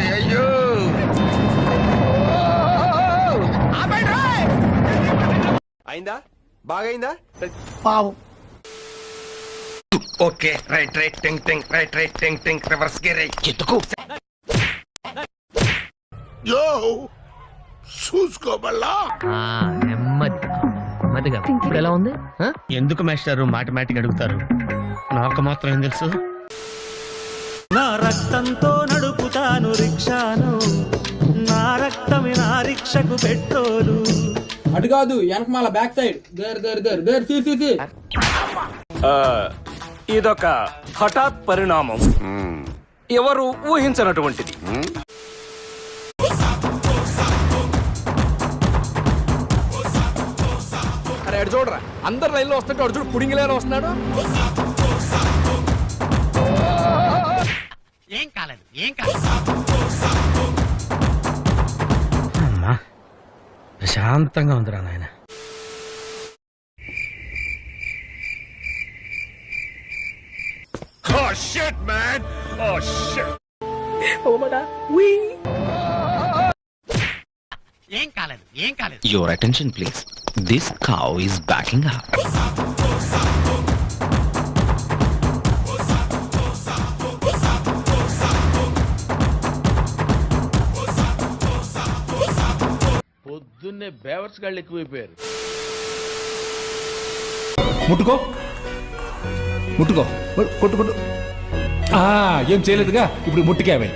అయ్యో అయిందా బాగైందా పావు ఓకే రైట్ రైట్ టింగ్ టింగ్ రైట్ రైట్ టింగ్ టింగ్ రివర్స్ గేర్ ఎత్తుకు యో చూసుకోబల్లా నెమ్మదిగా ఇప్పుడు ఎలా ఉంది ఎందుకు మాస్టారు మాటిమాటికి అడుగుతారు? నాకు మాత్రం ఏం తెలుసు. నా రక్తంతో నడుపుతాను రిక్షాను, నా రక్తమే నా రిక్షకు పెట్రోలు. అటు కాదు వెనకమాల back side there there there there సి ఇదొక హఠాత్ పరిణామం, ఎవరు ఊహించనటువంటిది. అరే అటు చూడరా, అందరు లైన్ లో వస్తుంటే అటు చూడు పుడింగ్ లైన్ వస్తున్నాడు. ఏం కాలేదు అమ్మా ప్రశాంతంగా ఉందిరా నాయన. Oh shit man, oh shit. ఏం కాలేదు Your attention please. This cow is backing up. పొద్దున్నే బేవర్స్ గాళ్ళు ఎక్కువైపోయారు. ముట్టుకో కొట్టు ఏం చేయలేదుగా, ఇప్పుడు ముట్టుకేవే.